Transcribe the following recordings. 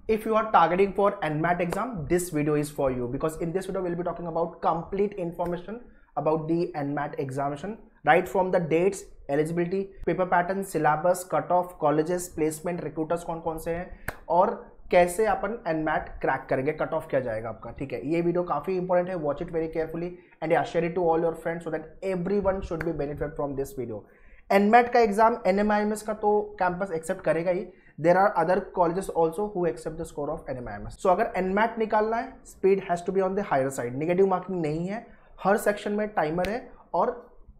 If you are targeting for NMAT exam, this video is for you, because in this video we'll be talking about complete information about the NMAT examination, right from the dates, eligibility, paper pattern, syllabus, cutoff, colleges, placement, recruiters कौन कौन से हैं और कैसे अपन NMAT crack करेंगे, cut off क्या जाएगा आपका। ठीक है, ये वीडियो काफी इंपॉर्टेंट है, watch it very carefully and share it to all your friends so that everyone should be benefit from this video. NMAT का एग्जाम NMIMS का तो कैंपस एक्सेप्ट करेगा ही, there are other colleges also who accept the score of NMIMS। So अगर NMAT निकालना है, speed has to be on the higher side, negative marking नहीं है, हर सेक्शन में टाइमर है और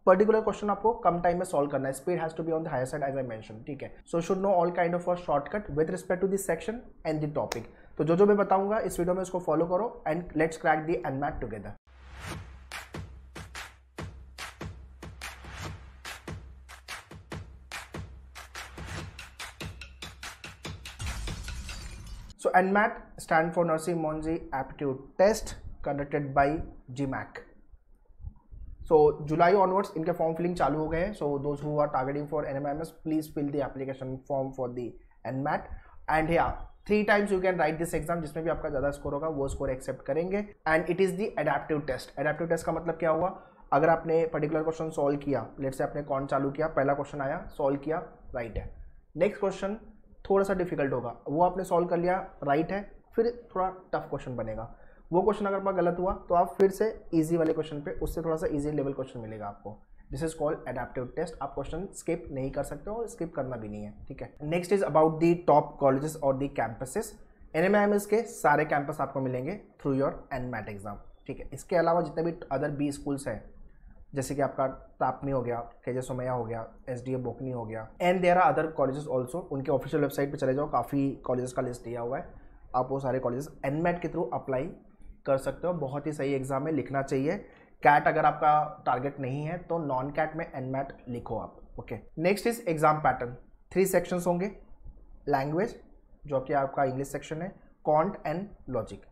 पर्टिकुलर क्वेश्चन आपको कम टाइम में सॉल्व करना है, speed has to be on the higher side as I mention. ठीक है, so should know all kind of a shortcut with respect to this section and the topic. तो जो मैं बताऊंगा इस वीडियो में उसको फॉलो करो and let's crack the NMAT together. So NMAT stand for Nursi Monji Aptitude Test conducted by GMAC. So July onwards इनके form filling चालू हो गए हैं. So those who are targeting for NMIMS, please fill the application form for the NMAT. And yeah, 3 times you can write this exam, जिसमें भी आपका ज़्यादा score होगा वो स्कोर एक्सेप्ट करेंगे. And it is the adaptive test. Adaptive test का मतलब क्या हुआ? अगर आपने पर्टिकुलर क्वेश्चन सॉल्व किया, लेट से आपने कौन चालू किया, पहला क्वेश्चन आया, सॉल्व किया, राइट है. नेक्स्ट क्वेश्चन थोड़ा सा डिफिकल्ट होगा, वो आपने सॉल्व कर लिया, राइट है, फिर थोड़ा टफ क्वेश्चन बनेगा. वो क्वेश्चन अगर आपका गलत हुआ तो आप फिर से इजी वाले क्वेश्चन पे उससे थोड़ा सा इजी लेवल क्वेश्चन मिलेगा आपको. This is called adaptive test. आप क्वेश्चन स्किप नहीं कर सकते और स्किप करना भी नहीं है. ठीक है, next is about the top colleges और दी कैंपसेस. NMIMS के सारे कैंपस आपको मिलेंगे थ्रू योर NMAT एग्जाम. ठीक है, इसके अलावा जितने भी अदर बी स्कूल्स हैं, जैसे कि आपका तापनी हो गया, KJ सोमैया हो गया, SDA बोकनी हो गया, and there are other colleges also. उनके ऑफिशियल वेबसाइट पे चले जाओ, काफ़ी कॉलेजेस का लिस्ट दिया हुआ है. आप वो सारे कॉलेजेस NMAT के थ्रू अप्लाई कर सकते हो. बहुत ही सही एग्जाम में लिखना चाहिए. कैट अगर आपका टारगेट नहीं है तो नॉन कैट में NMAT लिखो आप. Okay, next is exam pattern. 3 sections होंगे. लैंग्वेज जो कि आपका इंग्लिश सेक्शन है, क्वांट एंड लॉजिक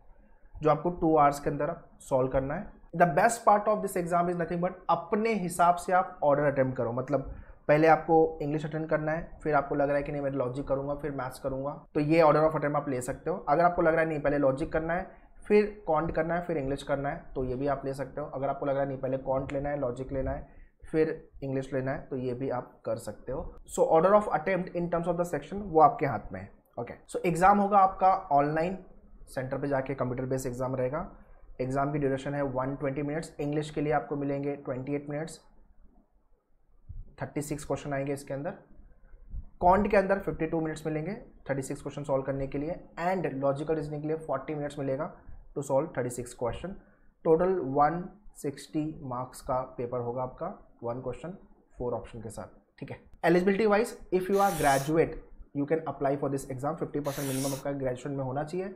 जो आपको 2 आवर्स के अंदर सॉल्व करना है. The best part of this exam is nothing but अपने हिसाब से आप ऑर्डर अटेम्प्ट करो. मतलब पहले आपको इंग्लिश अटेम्प्ट करना है, फिर आपको लग रहा है कि नहीं मैं लॉजिक करूंगा फिर मैथ्स करूंगा, तो ये ऑर्डर ऑफ अटेम्प्ट आप ले सकते हो. अगर आपको लग रहा है नहीं पहले लॉजिक करना है, फिर क्वांट करना है, फिर इंग्लिश करना है, तो ये भी आप ले सकते हो. अगर आपको लग रहा है नहीं पहले क्वांट लेना है, लॉजिक लेना है, फिर इंग्लिश लेना है, तो ये भी आप कर सकते हो. So order of attempt in terms of the section वो आपके हाथ में है. ओके, सो एग्जाम होगा आपका ऑनलाइन, सेंटर पे जाके कंप्यूटर बेस्ड एग्जाम रहेगा. एग्जाम की ड्यूरेशन है 120 मिनट्स. इंग्लिश के लिए आपको मिलेंगे 28 मिनट्स. 36 क्वेश्चन आएंगे इसके अंदर. क्वांट के अंदर 52 मिनट्स मिलेंगे 36 क्वेश्चन सॉल्व करने के लिए. एंड लॉजिकल रीजनिंग के लिए 40 मिनट्स मिलेगा to solve 36 question. Total 160 marks का पेपर होगा आपका, 1 क्वेश्चन 4 ऑप्शन के साथ. ठीक है, eligibility wise if you are graduate you can apply for this exam. 50% minimum आपका ग्रेजुएशन में होना चाहिए.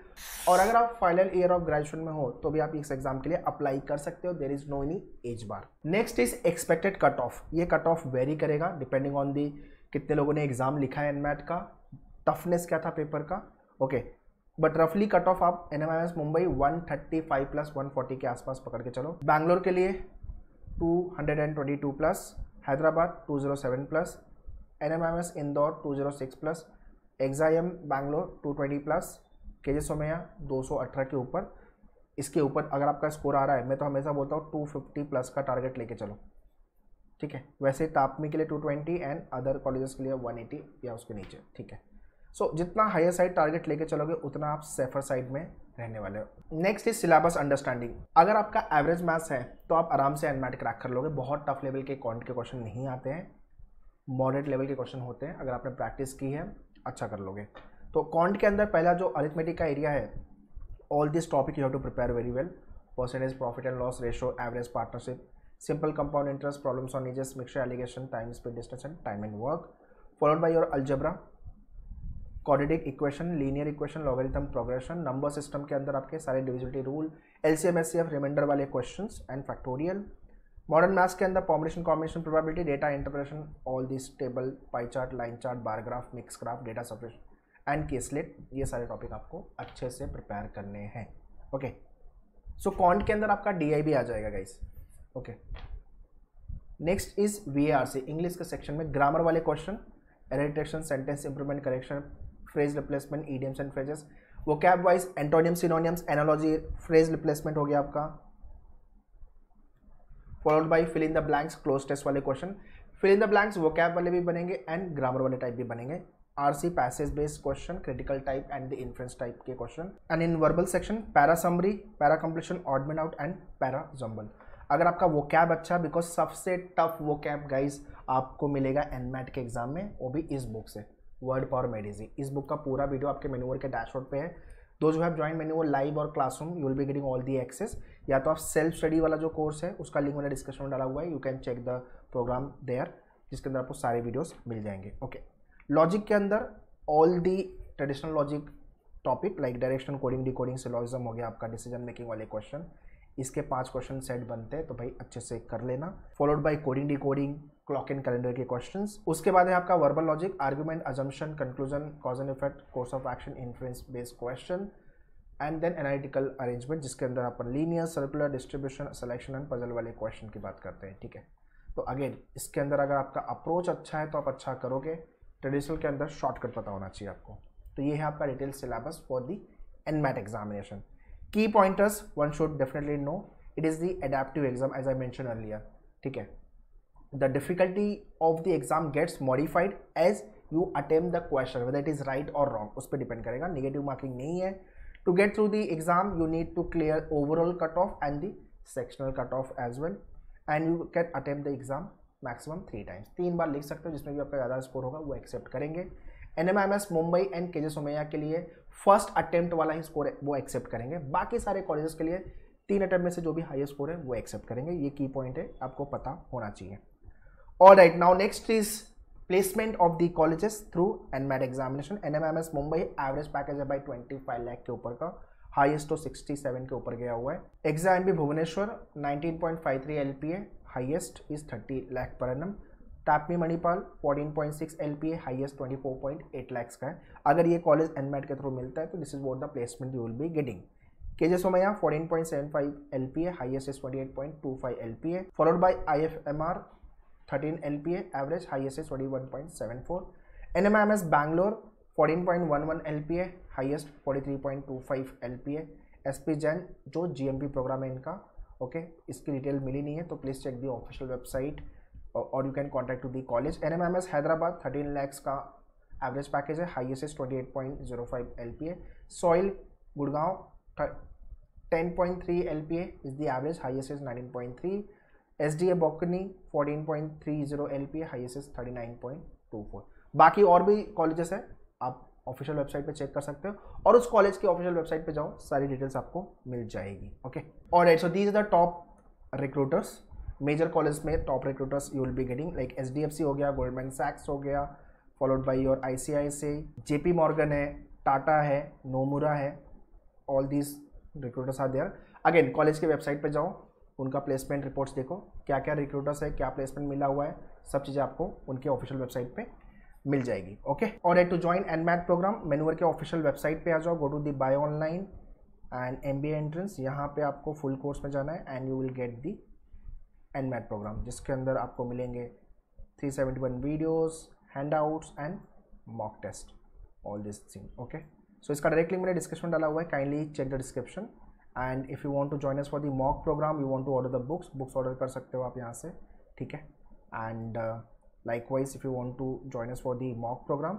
और अगर आप फाइनल ईयर ऑफ ग्रेजुएशन में हो तो भी आप इस एग्जाम के लिए अप्लाई कर सकते हो. There is no any age bar. Next is expected cut off. ये कट ऑफ वेरी करेगा डिपेंडिंग ऑन दी कितने लोगों ने एग्जाम लिखा है NMAT का, टफनेस क्या था पेपर का. ओके, बट रफली कट ऑफ आप NMIMS मुंबई 135 प्लस 140 के आसपास पकड़ के चलो. बैंगलोर के लिए 222 plus, Hyderabad 207 plus, NMIMS Indore 206 plus, exam Bangalore 220 plus, KJ Somaiya 218 के ऊपर. इसके ऊपर अगर आपका स्कोर आ रहा है, मैं तो हमेशा बोलता हूँ 250 प्लस का टारगेट लेके चलो. ठीक है, वैसे तापमी के लिए 220 एंड अदर कॉलेजेस के लिए 180 या उसके नीचे. ठीक है, सो जितना हायर साइड टारगेट लेके चलोगे उतना आप सेफर साइड में रहने वाले हो. Next is syllabus understanding. अगर आपका एवरेज मैथ्स है तो आप आराम से NMAT क्रैक कर लोगे. बहुत टफ लेवल के क्वांट के क्वेश्चन नहीं आते हैं, मॉडरेट लेवल के क्वेश्चन होते हैं. अगर आपने प्रैक्टिस की है अच्छा कर लोगे. तो क्वांट के अंदर पहला जो अरिथमेटिक का एरिया है, all this topic you have to prepare very well. Percentage, profit and loss ratio, average, partnership, simple compound interest, problems on ages, mixture, alligation, time, speed, distance and time and work, followed by your algebra, quadratic equation, linear equation, logarithm, progression. Number system के अंदर आपके सारे divisibility rule, LCM SCF, remainder वाले questions and factorial. Modern maths के अंदर permutation, combination, probability, data interpretation, all this table, pie chart, line chart, bar graph, mix graph, data separation and caselet. ये सारे topic आपको अच्छे से prepare करने हैं. ओके, सो क्वांट के अंदर आपका DI भी आ जाएगा guys. Okay, next is VARC. English के सेक्शन में ग्रामर वाले question, error detection, sentence improvement, correction, phrase replacement, idioms and phrases, vocab wise antonym, synonyms, analogy, phrase replacement हो गया आपका, followed by fill in the blanks, close test वाले question, fill in the blanks vocab वाले भी बनेंगे and grammar वाले type भी बनेंगे, RC passage based question, critical type and the inference type के question, and in verbal section para summary, para completion, odd man out and para jumble. अगर आपका vocab अच्छा, बिकॉज सबसे टफ वोकैब गाइज आपको मिलेगा NMAT के exam में, वो भी इस बुक से, वर्ड पावर मेड इजी। इस बुक का पूरा वीडियो आपके मेन्यूअर के डैशबोर्ड पे है। दो जो है ज्वाइन मेन्यूअर लाइव और classroom, you will be getting all the access. या तो आप सेल्फ स्टडी वाला जो कोर्स है उसका लिंक मैंने डिस्क्रिप्शन में डाला हुआ है, you can check the program there, जिसके अंदर आपको सारे वीडियोस मिल जाएंगे। ओके, लॉजिक के अंदर all the traditional logic topic like direction, coding, decoding, syllogism हो गया आपका, डिसीजन मेकिंग वाले क्वेश्चन, इसके 5 क्वेश्चन सेट बनते हैं, तो भाई अच्छे से कर लेना। Followed by coding, decoding, clock and calendar के क्वेश्चंस। उसके बाद है आपका verbal logic, argument, assumption, conclusion, cause and effect, course of action, inference based question, and then analytical arrangement, जिसके अंदर अपन linear, circular, distribution, selection and puzzle वाले question की बात करते हैं। ठीक है, तो अगेन इसके अंदर अगर आपका अप्रोच अच्छा है तो आप अच्छा करोगे। ट्रेडिशनल के अंदर शॉर्टकट पता होना चाहिए आपको। तो ये है आपका detail syllabus for the NMAT examination. Key pointers one should definitely know, it is the adaptive exam as I mention earlier. ठीक है, the difficulty of the exam gets modified as you attempt the question, whether it is right और wrong, उस पर depend करेगा। Negative marking नहीं है। To get through the exam you need to clear overall cut off and the sectional cut of as well, and you can attempt the exam maximum 3 times, 3 बार लिख सकते हो, जिसमें भी आपका ज़्यादा स्कोर होगा वो एक्सेप्ट करेंगे। NMIMS मुंबई एंड केजे सोमैया के लिए फर्स्ट अटेम्प्ट वाला ही स्कोर है वो एक्सेप्ट करेंगे। बाकी सारे कॉलेजेस के लिए 3 अटेम्प्ट में से जो भी हाईएस्ट स्कोर है वो एक्सेप्ट करेंगे। ये की पॉइंट है, आपको पता होना चाहिए। Alright, now next is placement of the colleges through NMAT examination. NMIMS Mumbai average package है भाई 25 लाख के ऊपर का, हाईएस्ट तो 67 के ऊपर गया हुआ है। एग्जाम भी Bhubaneswar 19.53 LPA, highest is 30 lakh पर एनम। TAPMI Manipal 14.6 LPA, highest 24.8 lakh का है। अगर ये कॉलेज एनमैट के थ्रू मिलता है तो this is what the placement you will be getting. KJ Somaiya 14.75 LPA, highest is 28.25 LPA, followed by IFMR 13 LPA, average, highest is 21.74। NMIMS Bangalore 14.11 LPA, highest 43.25 LPA। SP Jain जो GMP programme है इनका, ओके, इसकी detail मिली नहीं है तो please check the official website और you can contact to the college. NMIMS Hyderabad 13 lakhs का average package है, highest is 28.05 LPA। SOIL Gurgaon 10.3 LPA is the average, highest is 19.3। SDA Bocconi 14.30 LPA, highest is 39.24। बाकी और भी colleges है, आप official website पे check कर सकते हो और उस कॉलेज की ऑफिशियल वेबसाइट पे जाओ, सारी डिटेल्स आपको मिल जाएगी। Okay, alright, so these are the top recruiters. Major college में top recruiters you will be getting like SDFC हो गया, गोल्डमैन सैक्स हो गया, followed by your ICICI, JP Morgan है, टाटा है, नोमुरा है, all these recruiters are there. Again college के वेबसाइट पे जाओ, उनका प्लेसमेंट रिपोर्ट्स देखो, क्या क्या रिक्रूटर्स है, क्या प्लेसमेंट मिला हुआ है, सब चीज़ें आपको उनके ऑफिशियल वेबसाइट पे मिल जाएगी। Okay, alright, to join NMAT program मेन्यूअर के ऑफिशियल वेबसाइट पे आ जाओ, go to the buy online and MBA entrance, यहाँ पे आपको फुल कोर्स में जाना है and you will get the NMAT program, जिसके अंदर आपको मिलेंगे 371 videos, handouts and mock test, all this thing. Okay, so इसका डायरेक्ट लिंक मैंने डिस्क्रिप्शन में डाला हुआ है, kindly check the description. And if you want to join us for the mock program, you want to order the books order कर सकते हो आप यहाँ से। ठीक है, and likewise if you want to join us for the mock program,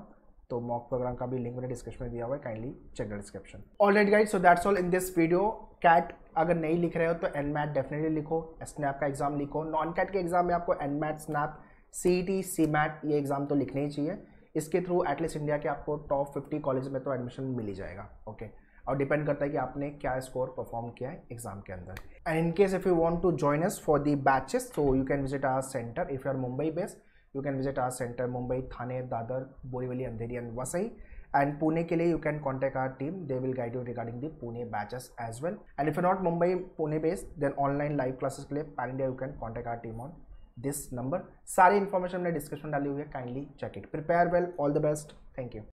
तो mock program का भी लिंक मैंने डिस्क्रिप्शन में दिया हुआ है, kindly check the description. Alright guys, so that's all in this video. CAT अगर नहीं लिख रहे हो तो एनमैट डेफिनेटली लिखो, स्नैप का एग्जाम लिखो। नॉन कैट के एग्जाम में आपको एनमैट, स्नैप, CET, CMAT ये एग्जाम तो लिखने ही चाहिए। इसके थ्रू एटलीस्ट इंडिया के आपको टॉप 50 कॉलेज में तो एडमिशन मिल ही जाएगा। ओके, और डिपेंड करता है कि आपने क्या स्कोर परफॉर्म किया है एग्जाम के अंदर। And in case if you want to join us for the batches, so you can visit our centre. If you are Mumbai based, you can visit our center Mumbai, Thane, Dadar, Borivali, Andheri and Vasai. And Pune के लिए you can contact our team, they will guide you regarding the Pune batches as well. And if you're not Mumbai, Pune based, then online live classes के लिए pan India you can contact our team on this number. सारी information मैंने description डाली हुई है, kindly check it. Prepare well, all the best, thank you.